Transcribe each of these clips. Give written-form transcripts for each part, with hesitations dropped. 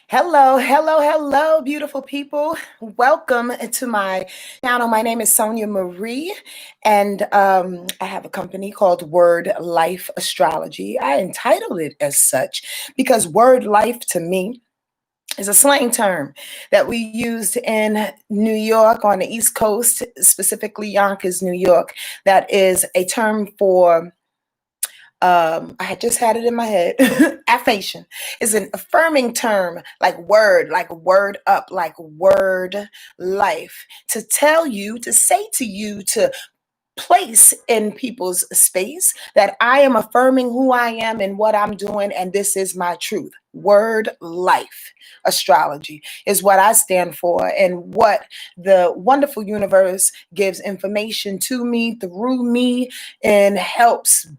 Hello, hello, hello, beautiful people. Welcome to my channel. My name is Sonia Marie, and I have a company called Word Life Astrology. I entitled it as such because word life to me is a slang term that we used in New York on the East Coast, specifically Yonkers, New York. That is a term for I had just had it in my head. Affirmation is an affirming term, like word up, like word life. To tell you, to say to you, to place in people's space that I am affirming who I am and what I'm doing, and this is my truth. Word life astrology is what I stand for, and what the wonderful universe gives information to me through me, and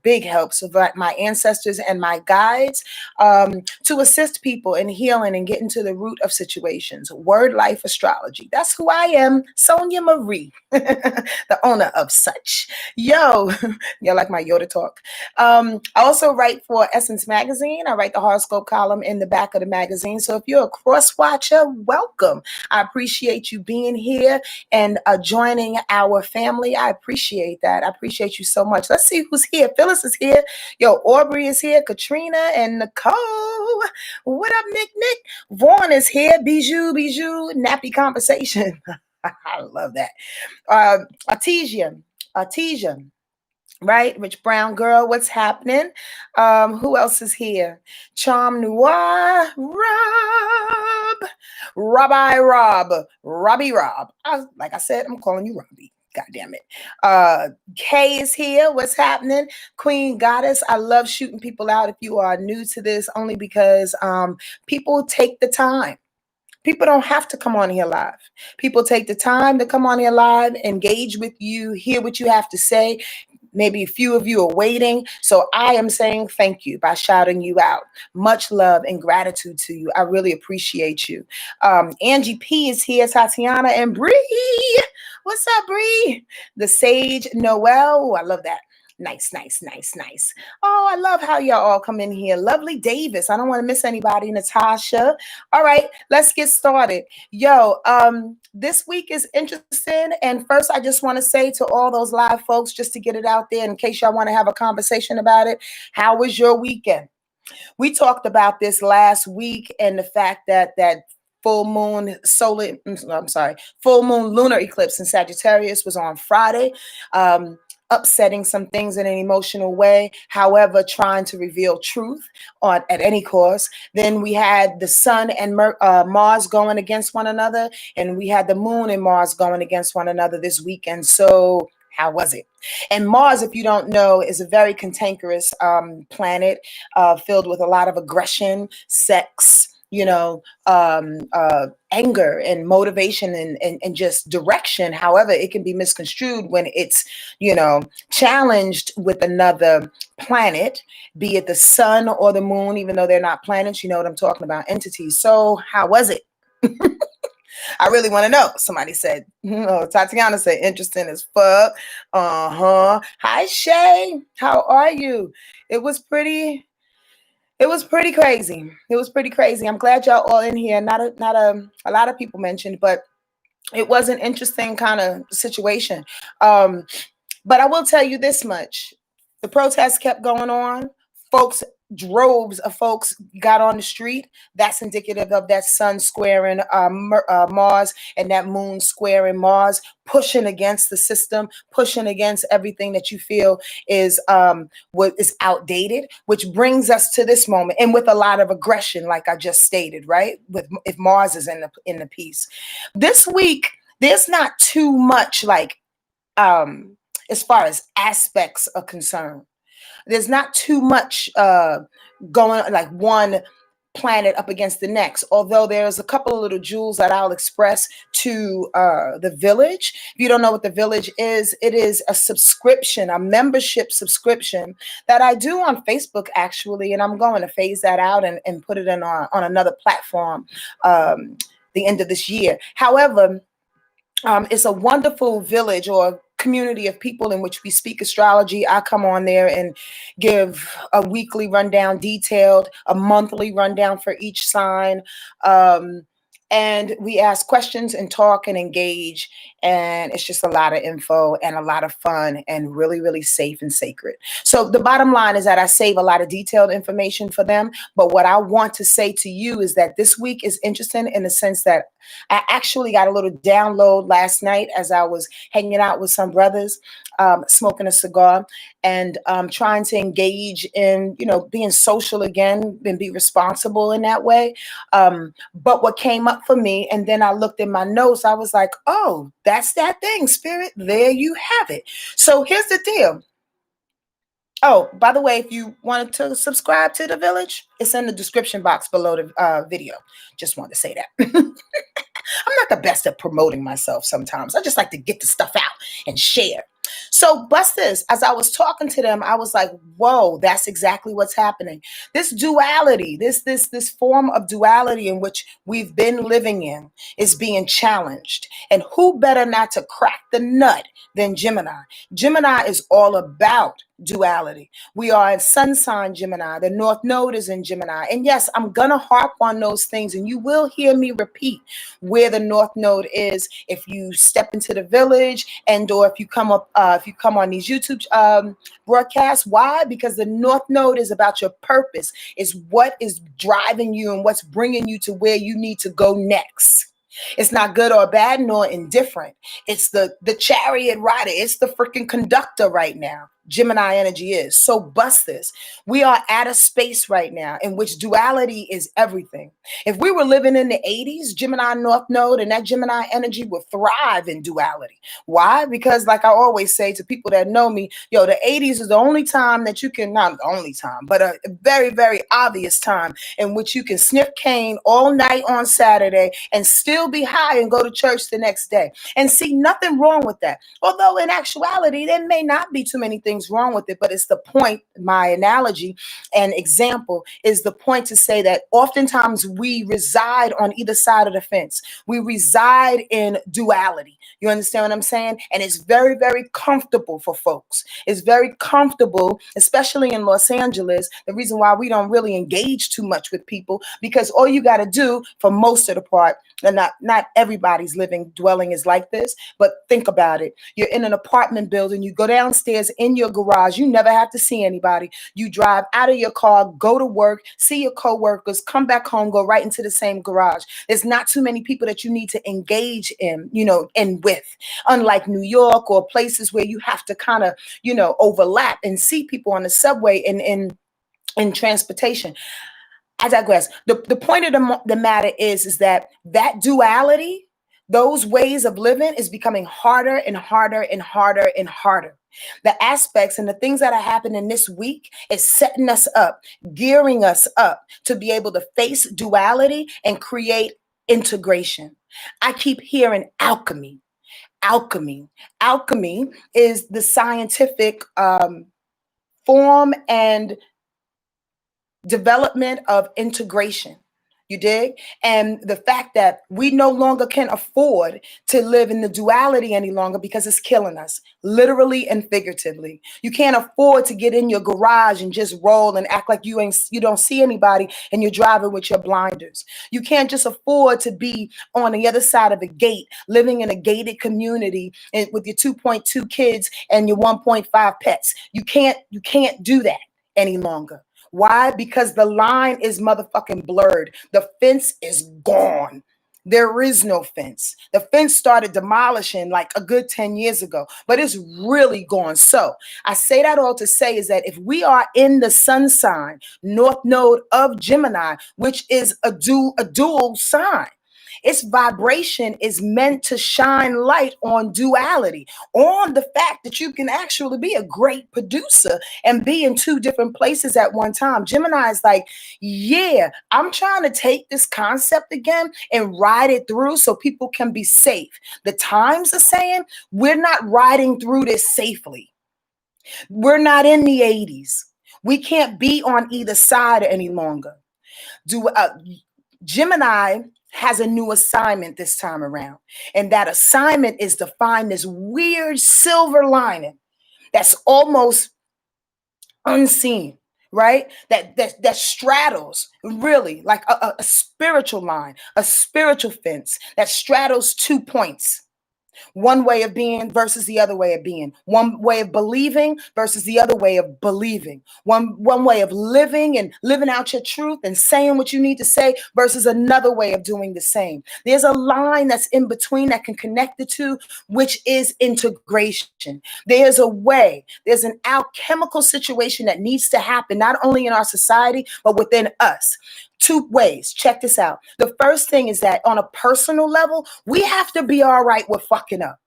big helps of my ancestors and my guides, to assist people in healing and getting to the root of situations. Word life astrology. That's who I am, Sonia Marie, the owner of such. Yo, you like my Yoda talk. I also write for Essence Magazine. I write the horoscope column in the back of the magazine. So if you're a cross watcher, welcome. I appreciate you being here and joining our family. I appreciate that. I appreciate you so much. Let's see who's here. Phyllis is here. Yo, Aubrey is here. Katrina and Nicole. What up, Nick? Vaughn is here. Bijou, nappy conversation. I love that. Artesia, right? Rich Brown girl, what's happening? Who else is here? Charm Noir, Robbie Rob. Like I said, I'm calling you Robbie. God damn it. Kay is here. What's happening? Queen Goddess. I love shooting people out if you are new to this, only because people take the time. People don't have to come on here live. People take the time to come on here live, engage with you, hear what you have to say. Maybe a few of you are waiting. So I am saying thank you by shouting you out. Much love and gratitude to you. I really appreciate you. Angie P is here. Tatiana and Bree. What's up, Bree? The Sage Noel. Oh, I love that. Nice. Oh, I love how y'all all come in here. Lovely Davis. I don't want to miss anybody. Natasha. All right, let's get started. Yo, this week is interesting. And first, I just want to say to all those live folks, just to get it out there in case y'all want to have a conversation about it, how was your weekend? We talked about this last week, and the fact that full moon full moon lunar eclipse in Sagittarius was on Friday. Upsetting some things in an emotional way, however, trying to reveal truth at any cost. Then we had the sun and Mars going against one another, and we had the moon and Mars going against one another this weekend. So how was it? And Mars, if you don't know, is a very cantankerous planet, filled with a lot of aggression, sex, anger and motivation and just direction. However, it can be misconstrued when it's, challenged with another planet, be it the sun or the moon, even though they're not planets. You know what I'm talking about, entities. So how was it? I really want to know. Somebody said, Tatiana said, interesting as fuck. Hi, Shay. How are you? It was pretty crazy. It was pretty crazy. I'm glad y'all all in here. Not a lot of people mentioned, but it was an interesting kind of situation. But I will tell you this much. The protests kept going on. Droves of folks got on the street. That's indicative of that sun squaring Mars and that moon squaring Mars, pushing against the system, pushing against everything that you feel is what is outdated, which brings us to this moment, and with a lot of aggression, like I just stated, right? If Mars is in the piece this week, there's not too much as far as aspects are concerned. There's not too much going like one planet up against the next, although there's a couple of little jewels that I'll express to the village. If you don't know what the village is, it is a subscription, a membership subscription that I do on Facebook, actually, and I'm going to phase that out and put it on another platform the end of this year. However, it's a wonderful village or community of people in which we speak astrology. I come on there and give a weekly rundown, detailed, a monthly rundown for each sign. Um, and we ask questions and talk and engage. And it's just a lot of info and a lot of fun and really, really safe and sacred. So the bottom line is that I save a lot of detailed information for them. But what I want to say to you is that this week is interesting in the sense that I actually got a little download last night as I was hanging out with some brothers, smoking a cigar, and trying to engage in, being social again and be responsible in that way. But what came up for me, and then I looked in my notes, I was like, oh, that's that thing, spirit. There you have it. So here's the deal. Oh, by the way, if you wanted to subscribe to the village, it's in the description box below the video. Just wanted to say that. I'm not the best at promoting myself sometimes. I just like to get the stuff out and share. So, bust this. As I was talking to them, I was like, whoa, that's exactly what's happening. This duality, this form of duality in which we've been living in is being challenged. And who better not to crack the nut than Gemini? Gemini is all about duality. We are in sun sign Gemini. The North Node is in Gemini. And yes, I'm going to harp on those things. And you will hear me repeat where the North Node is if you step into the village and or if you come up, if you come on these YouTube broadcasts. Why? Because the North Node is about your purpose, is what is driving you and what's bringing you to where you need to go next. It's not good or bad nor indifferent. It's the chariot rider. It's the freaking conductor right now. Gemini energy is. So bust this. We are at a space right now in which duality is everything. If we were living in the 80s, Gemini North Node and that Gemini energy would thrive in duality. Why? Because like I always say to people that know me, the 80s is the only time that you can, not the only time, but a very, very obvious time in which you can sniff cane all night on Saturday and still be high and go to church the next day and see nothing wrong with that. Although in actuality, there may not be too many things wrong with it, but it's the point. My analogy and example is the point to say that oftentimes we reside on either side of the fence. We reside in duality. You understand what I'm saying? And it's very, very comfortable for folks. It's very comfortable, especially in Los Angeles. The reason why we don't really engage too much with people, because all you got to do for most of the part, and not everybody's dwelling is like this, but think about it. You're in an apartment building, you go downstairs in your garage, you never have to see anybody. You drive out of your car, go to work, see your coworkers, come back home, go right into the same garage. There's not too many people that you need to engage in, and with, unlike New York or places where you have to kind of, overlap and see people on the subway and in transportation. I digress. The point of the matter is that duality, those ways of living is becoming harder and harder and harder and harder. The aspects and the things that are happening this week is setting us up, gearing us up to be able to face duality and create integration. I keep hearing alchemy. Alchemy is the scientific form and development of integration. You dig? And the fact that we no longer can afford to live in the duality any longer because it's killing us, literally and figuratively. You can't afford to get in your garage and just roll and act like you don't see anybody and you're driving with your blinders. You can't just afford to be on the other side of a gate, living in a gated community and with your 2.2 kids and your 1.5 pets. You can't do that any longer. Why? Because the line is motherfucking blurred. The fence is gone. There is no fence. The fence started demolishing like a good 10 years ago, but it's really gone. So I say that all to say is that if we are in the sun sign, North Node of Gemini, which is a dual sign, its vibration is meant to shine light on duality, on the fact that you can actually be a great producer and be in two different places at one time. Gemini is like, yeah, I'm trying to take this concept again and ride it through so people can be safe. The Times are saying we're not riding through this safely. We're not in the 80s. We can't be on either side any longer. Gemini has a new assignment this time around. And that assignment is to find this weird silver lining that's almost unseen, right? That straddles really like a spiritual line, a spiritual fence that straddles 2 points. One way of being versus the other way of being. One way of believing versus the other way of believing. One way of living and living out your truth and saying what you need to say versus another way of doing the same. There's a line that's in between that can connect the two, which is integration. There's a way, there's an alchemical situation that needs to happen, not only in our society, but within us. 2 ways. Check this out. The first thing is that on a personal level, we have to be all right with fucking up.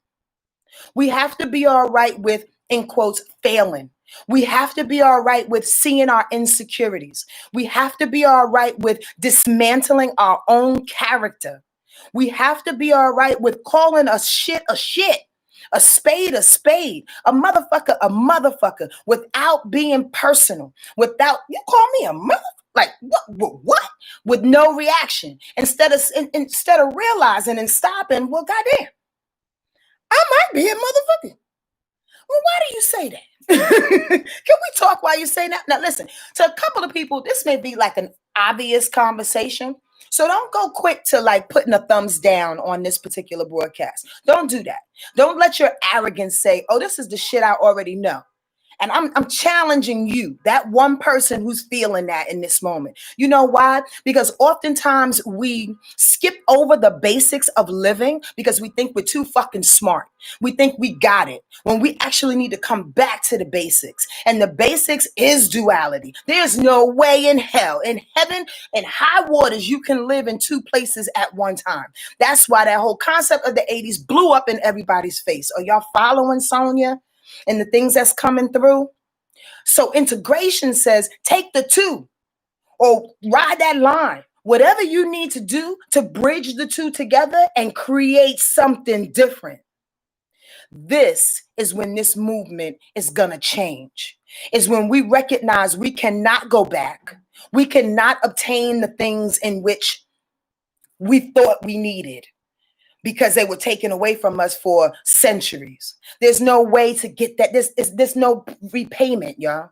We have to be all right with, in quotes, failing. We have to be all right with seeing our insecurities. We have to be all right with dismantling our own character. We have to be all right with calling a shit, a spade, a motherfucker, without being personal, without, you call me a motherfucker? Like what? With no reaction. Instead of realizing and stopping, well, goddamn, I might be a motherfucker. Well, why do you say that? Can we talk while you say that? Now, listen, to a couple of people, this may be like an obvious conversation. So don't go quick to like putting a thumbs down on this particular broadcast. Don't do that. Don't let your arrogance say, oh, this is the shit I already know. And I'm challenging you, that one person who's feeling that in this moment. You know why? Because oftentimes we skip over the basics of living because we think we're too fucking smart. We think we got it when we actually need to come back to the basics. And the basics is duality. There's no way in hell, in heaven, in high waters, you can live in 2 places at one time. That's why that whole concept of the 80s blew up in everybody's face. Are y'all following Sonia? And the things that's coming through. So integration says take the 2 or ride that line. Whatever you need to do to bridge the 2 together and create something different. This is when this movement is going to change. Is when we recognize we cannot go back. We cannot obtain the things in which we thought we needed, because they were taken away from us for centuries. There's no way to get that. There's no repayment, y'all.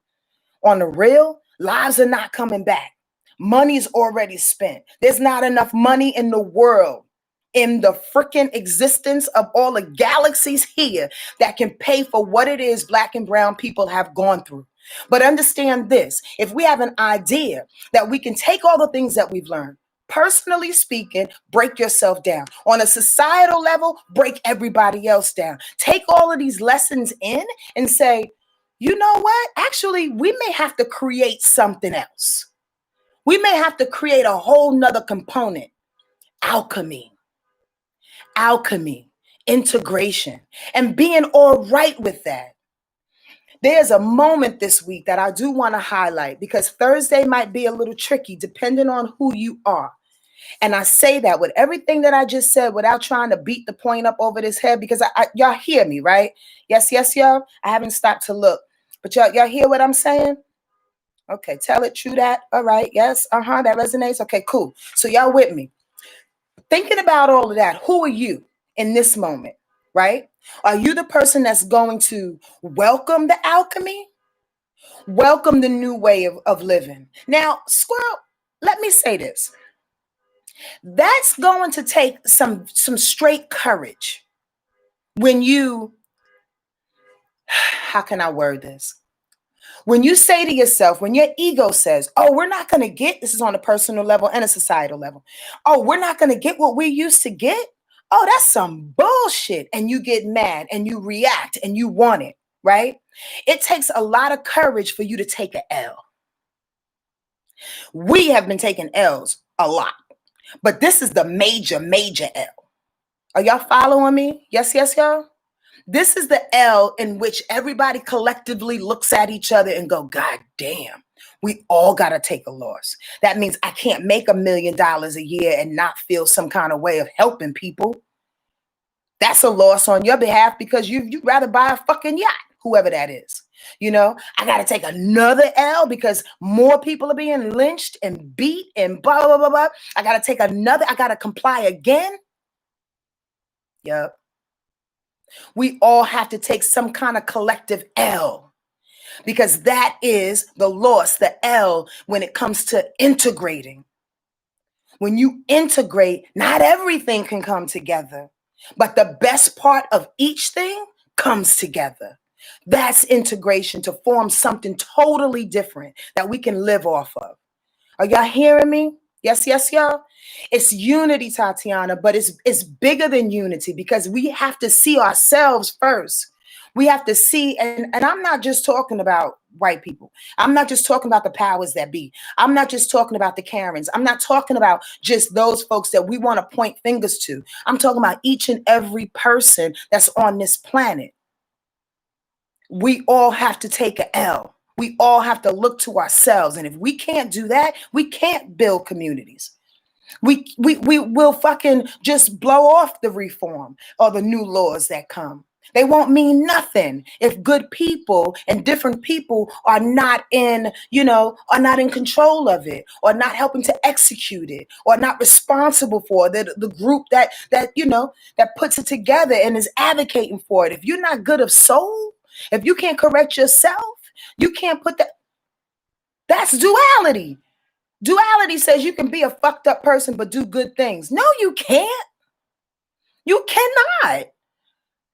On the real, lives are not coming back. Money's already spent. There's not enough money in the world, in the freaking existence of all the galaxies here, that can pay for what it is Black and brown people have gone through. But understand this, if we have an idea that we can take all the things that we've learned, personally speaking, break yourself down. On a societal level, break everybody else down. Take all of these lessons in and say, you know what? Actually, we may have to create something else. We may have to create a whole nother component. Alchemy, integration, and being all right with that. There's a moment this week that I do want to highlight, because Thursday might be a little tricky depending on who you are. And I say that with everything that I just said without trying to beat the point up over this head, because y'all hear me, right? Yes, y'all. I haven't stopped to look. But y'all hear what I'm saying? Okay, tell it, true that. All right, yes, that resonates. Okay, cool. So y'all with me. Thinking about all of that, who are you in this moment, right? Are you the person that's going to welcome the alchemy? Welcome the new way of living. Now, squirrel, let me say this. That's going to take some straight courage when you, how can I word this? When you say to yourself, when your ego says, oh, we're not going to get, this is on a personal level and a societal level. Oh, we're not going to get what we used to get. Oh, that's some bullshit. And you get mad and you react and you want it, right? It takes a lot of courage for you to take an L. We have been taking L's a lot, but this is the major L. Are y'all following me? Yes, y'all? This is the L in which everybody collectively looks at each other and go, God damn, we all got to take a loss. That means I can't make $1 million a year and not feel some kind of way of helping people. That's a loss on your behalf, because you'd rather buy a fucking yacht, whoever that is. I got to take another L because more people are being lynched and beat and blah, blah, blah, blah. I got to take another, I got to comply again. Yep. We all have to take some kind of collective L because that is the loss, the L, when it comes to integrating. When you integrate, not everything can come together, but the best part of each thing comes together. That's integration, to form something totally different that we can live off of. Are y'all hearing me? Yes, yes, y'all. It's unity, Tatiana, but it's bigger than unity because we have to see ourselves first. We have to see, and I'm not just talking about white people. I'm not just talking about the powers that be. I'm not just talking about the Karens. I'm not talking about just those folks that we want to point fingers to. I'm talking about each and every person that's on this planet. We all have to take an L. We all have to look to ourselves. And if we can't do that, we can't build communities. We will fucking just blow off the reform or the new laws that come. They won't mean nothing if good people and different people are not in, are not in control of it, or not helping to execute it, or not responsible for the group that puts it together and is advocating for it. If you're not good of soul, if you can't correct yourself, you can't put that. That's duality. Duality says you can be a fucked up person but do good things. No, you can't. You cannot.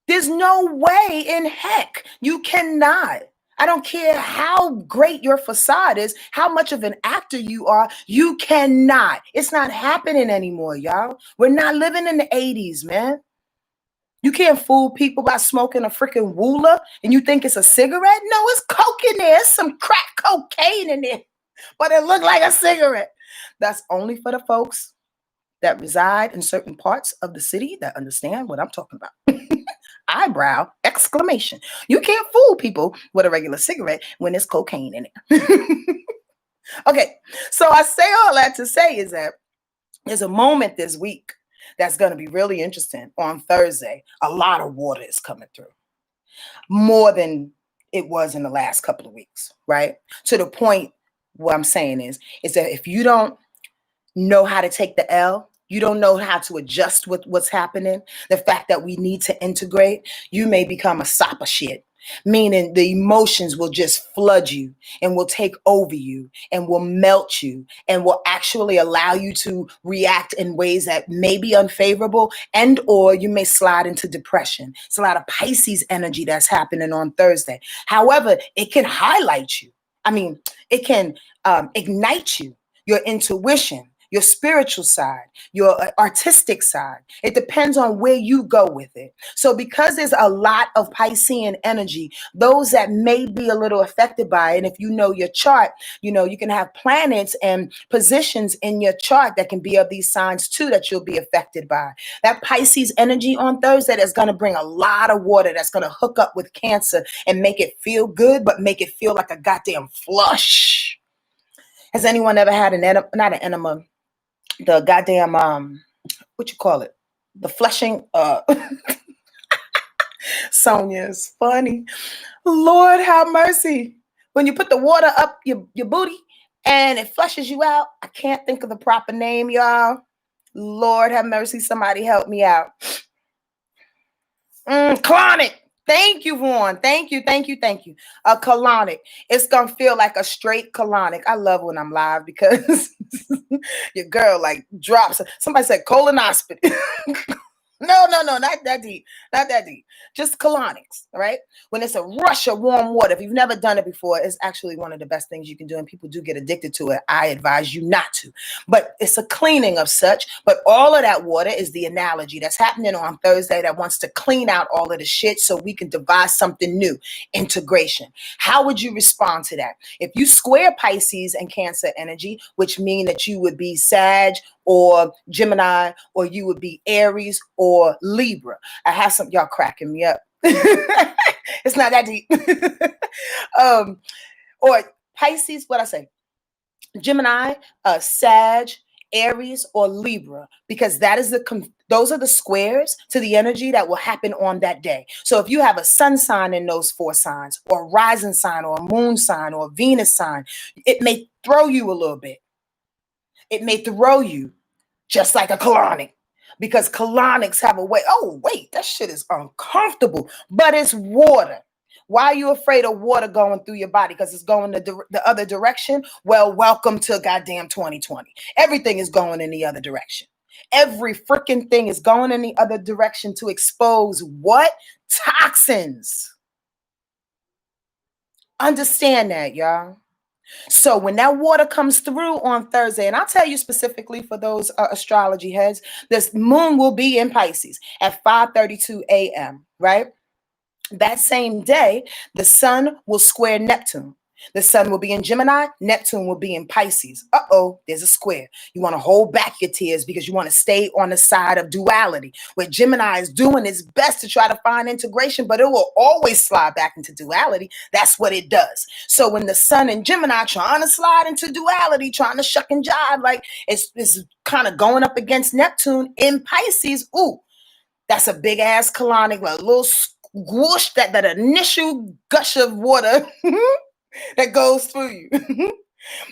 There's no way in heck you cannot. I don't care how great your facade is, how much of an actor you are, you cannot. It's not happening anymore, y'all. We're not living in the 80s, man. You can't fool people by smoking a freaking Wooler and you think it's a cigarette. No, it's coke in there. It's some crack cocaine in there, but it looked like a cigarette. That's only for the folks that reside in certain parts of the city that understand what I'm talking about. Eyebrow, exclamation. You can't fool people with a regular cigarette when there's cocaine in it. Okay, so I say all that to say is that there's a moment this week that's going to be really interesting. On Thursday, a lot of water is coming through, more than it was in the last couple of weeks, right? To the point, what I'm saying is that if you don't know how to take the L, you don't know how to adjust with what's happening, the fact that we need to integrate, you may become a sop of shit. Meaning the emotions will just flood you and will take over you and will melt you and will actually allow you to react in ways that may be unfavorable, and or you may slide into depression. It's a lot of Pisces energy that's happening on Thursday. However, it can highlight you. I mean, it can ignite you, your intuition, your spiritual side, your artistic side. It depends on where you go with it. So because there's a lot of Piscean energy, those that may be a little affected by it, and if you know your chart, you can have planets and positions in your chart that can be of these signs too that you'll be affected by. That Pisces energy on Thursday is going to bring a lot of water that's going to hook up with Cancer and make it feel good, but make it feel like a goddamn flush. Has anyone ever had not an enema, the goddamn what you call it, the flushing Sonia is funny. Lord have mercy. When you put the water up your booty and it flushes you out, I can't think of the proper name, y'all. Lord have mercy, somebody help me out. Colonic. Thank you, Vaughn. Thank you. A colonic. It's going to feel like a straight colonic. I love when I'm live because your girl like drops. Somebody said colonoscopy. No, not that deep. Not that deep. Just colonics, right? When it's a rush of warm water. If you've never done it before, it's actually one of the best things you can do, and people do get addicted to it. I advise you not to. But it's a cleaning of such. But all of that water is the analogy that's happening on Thursday that wants to clean out all of the shit so we can devise something new. Integration. How would you respond to that? If you square Pisces and Cancer energy, which mean that you would be Sag or Gemini, or you would be Aries or Libra. I have some, y'all cracking me up. It's not that deep. Or Pisces, what I say? Gemini, Sag, Aries or Libra, because that is those are the squares to the energy that will happen on that day. So if you have a sun sign in those four signs, or a rising sign, or a moon sign, or a Venus sign, it may throw you a little bit. It may throw you just like a colonic, because colonics have a way. Oh, wait, that shit is uncomfortable, but it's water. Why are you afraid of water going through your body? Because it's going the other direction. Well, welcome to goddamn 2020. Everything is going in the other direction. Every freaking thing is going in the other direction to expose what? Toxins. Understand that, y'all. So when that water comes through on Thursday, and I'll tell you specifically for those astrology heads, this moon will be in Pisces at 5:32 a.m., right? That same day, the sun will square Neptune. The sun will be in Gemini, Neptune will be in Pisces. Uh-oh, there's a square. You want to hold back your tears because you want to stay on the side of duality, where Gemini is doing its best to try to find integration, but it will always slide back into duality. That's what it does. So when the sun and Gemini trying to slide into duality, trying to shuck and jive, like it's kind of going up against Neptune in Pisces, ooh, that's a big ass colonic, a little squoosh, that initial gush of water that goes through you.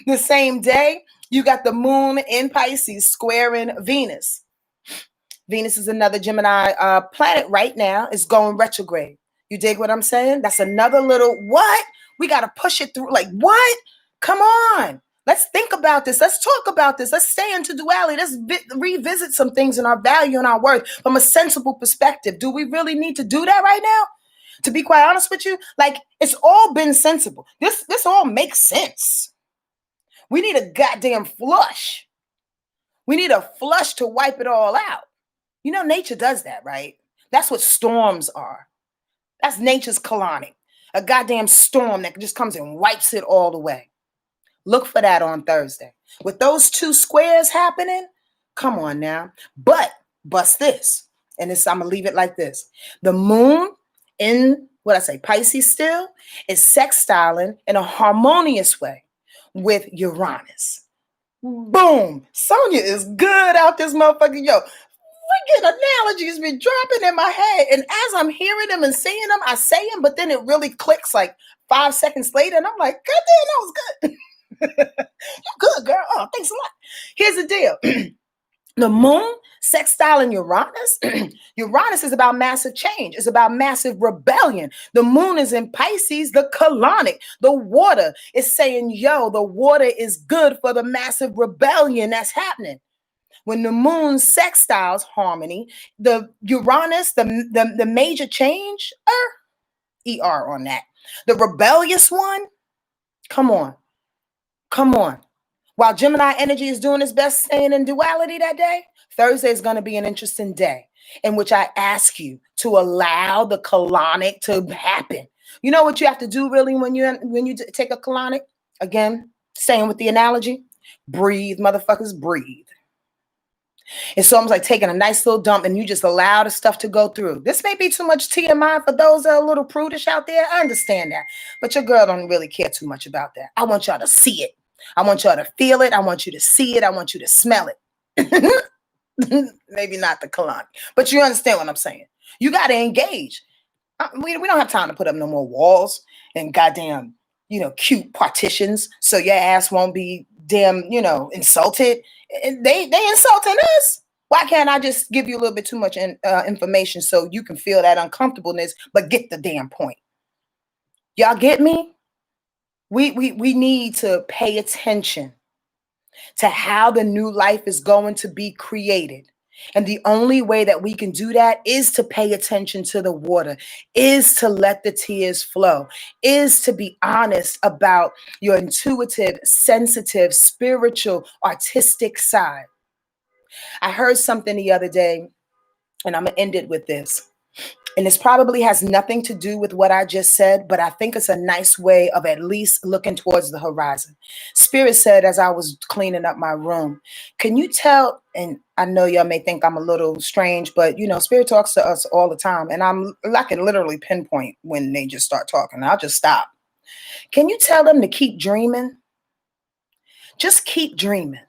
The same day, you got the moon in Pisces squaring Venus. Venus is another Gemini planet right now. It's going retrograde. You dig what I'm saying? That's another little what? We got to push it through. Like, what? Come on. Let's think about this. Let's talk about this. Let's stay into duality. Let's revisit some things in our value and our worth from a sensible perspective. Do we really need to do that right now? To be quite honest with you, like, it's all been sensible. This all makes sense. We need a goddamn flush. We need a flush to wipe it all out. You know, nature does that, right? That's what storms are. That's nature's colonic. A goddamn storm that just comes and wipes it all away. Look for that on Thursday. With those two squares happening, come on now. But bust this. And this, I'm going to leave it like this. The moon in, Pisces still, is sextiling in a harmonious way with Uranus. Boom. Sonya is good out this motherfucker. Yo, freaking analogies been dropping in my head. And as I'm hearing them and seeing them, I say them, but then it really clicks like 5 seconds later. And I'm like, God damn, that was good. You're good, girl. Oh, thanks a lot. Here's the deal. The moon sextiling Uranus. Uranus is about massive change. It's about massive rebellion. The moon is in Pisces, the colonic. The water is saying, yo, the water is good for the massive rebellion that's happening. When the moon sextiles harmony, the Uranus, the major change, ER on that. The rebellious one, come on. While Gemini energy is doing its best staying in duality that day, Thursday is going to be an interesting day in which I ask you to allow the colonic to happen. You know what you have to do really when you take a colonic? Again, staying with the analogy, breathe, motherfuckers, breathe. It's almost like taking a nice little dump and you just allow the stuff to go through. This may be too much TMI for those that are a little prudish out there. I understand that. But your girl don't really care too much about that. I want y'all to see it. I want y'all to feel it. I want you to see it. I want you to smell it. Maybe not the colonic, but you understand what I'm saying. You got to engage. We don't have time to put up no more walls and goddamn, cute partitions so your ass won't be damn, insulted. They insulting us. Why can't I just give you a little bit too much information so you can feel that uncomfortableness, but get the damn point? Y'all get me? We need to pay attention to how the new life is going to be created. And the only way that we can do that is to pay attention to the water, is to let the tears flow, is to be honest about your intuitive, sensitive, spiritual, artistic side. I heard something the other day, and I'm going to end it with this. And this probably has nothing to do with what I just said, but I think it's a nice way of at least looking towards the horizon. Spirit said, as I was cleaning up my room, can you tell, and I know y'all may think I'm a little strange, but Spirit talks to us all the time. And I can literally pinpoint when they just start talking. I'll just stop. Can you tell them to keep dreaming? Just keep dreaming.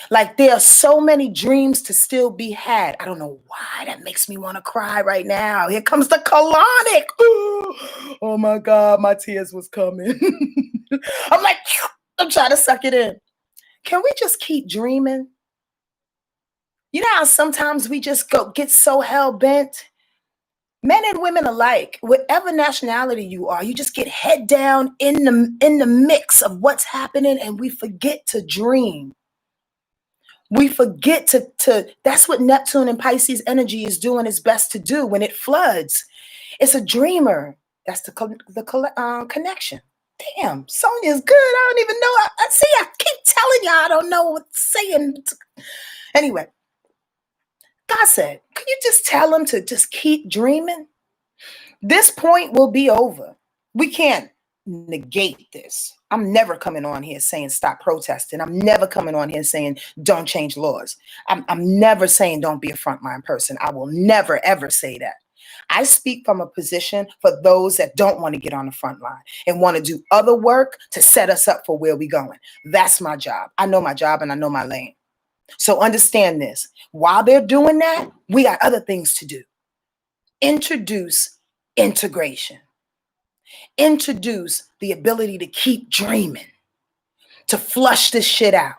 Like there are so many dreams to still be had. I don't know why that makes me want to cry right now. Here comes the colonic. Ooh. Oh my God, my tears was coming. I'm like, I'm trying to suck it in. Can we just keep dreaming? You know how sometimes we just get so hell bent? Men and women alike, whatever nationality you are, you just get head down in the mix of what's happening and we forget to dream. We forget to that's what Neptune and Pisces energy is doing its best to do when it floods. It's a dreamer. That's the connection. Damn, Sonia's good. I don't even know. I see. I keep telling y'all I don't know what's saying. Anyway, God said, "Could you just tell him to just keep dreaming? This point will be over. We can't negate this. I'm never coming on here saying stop protesting. I'm never coming on here saying don't change laws. I'm never saying don't be a frontline person. I will never, ever say that. I speak from a position for those that don't want to get on the front line and want to do other work to set us up for where we're going. That's my job. I know my job and I know my lane. So understand this. While they're doing that, we got other things to do. Introduce integration. Introduce the ability to keep dreaming, to flush this shit out,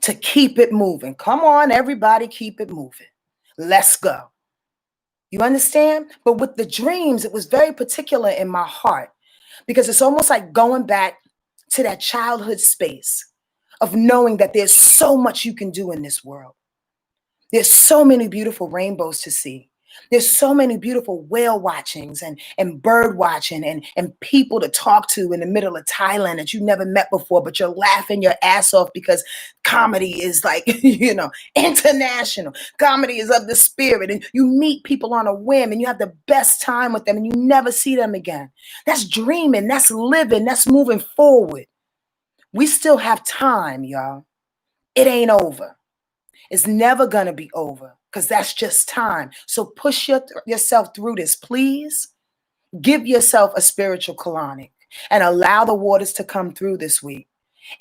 to keep it moving. Come on, everybody, keep it moving. Let's go. You understand? But with the dreams, it was very particular in my heart because it's almost like going back to that childhood space of knowing that there's so much you can do in this world. There's so many beautiful rainbows to see. There's so many beautiful whale watchings and bird watching and people to talk to in the middle of Thailand that you never met before, but you're laughing your ass off because comedy is like, international. Comedy is of the spirit. And you meet people on a whim and you have the best time with them and you never see them again. That's dreaming. That's living. That's moving forward. We still have time, y'all. It ain't over. It's never going to be over because that's just time. So push yourself through this, please. Give yourself a spiritual colonic and allow the waters to come through this week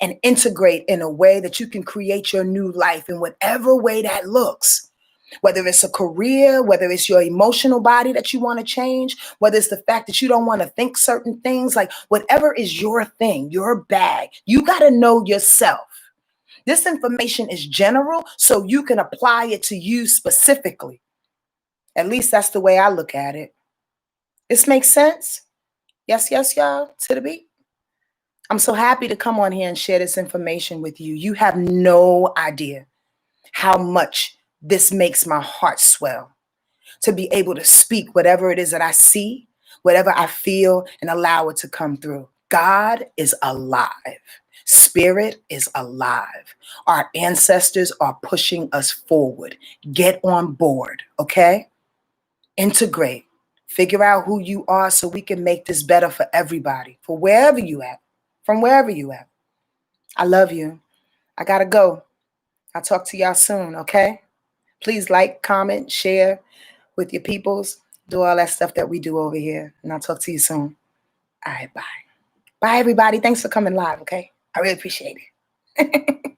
and integrate in a way that you can create your new life in whatever way that looks. Whether it's a career, whether it's your emotional body that you want to change, whether it's the fact that you don't want to think certain things, like whatever is your thing, your bag, you got to know yourself. This information is general, so you can apply it to you specifically. At least that's the way I look at it. This makes sense? Yes, yes, y'all, to the beat. I'm so happy to come on here and share this information with you. You have no idea how much this makes my heart swell to be able to speak whatever it is that I see, whatever I feel, and allow it to come through. God is alive. Spirit is alive. Our ancestors are pushing us forward. Get on board, okay? Integrate. Figure out who you are so we can make this better for everybody, for wherever you at, from wherever you at. I love you. I gotta go. I'll talk to y'all soon, okay? Please like, comment, share with your peoples. Do all that stuff that we do over here. And I'll talk to you soon. All right, bye. Bye, everybody. Thanks for coming live, okay? I really appreciate it.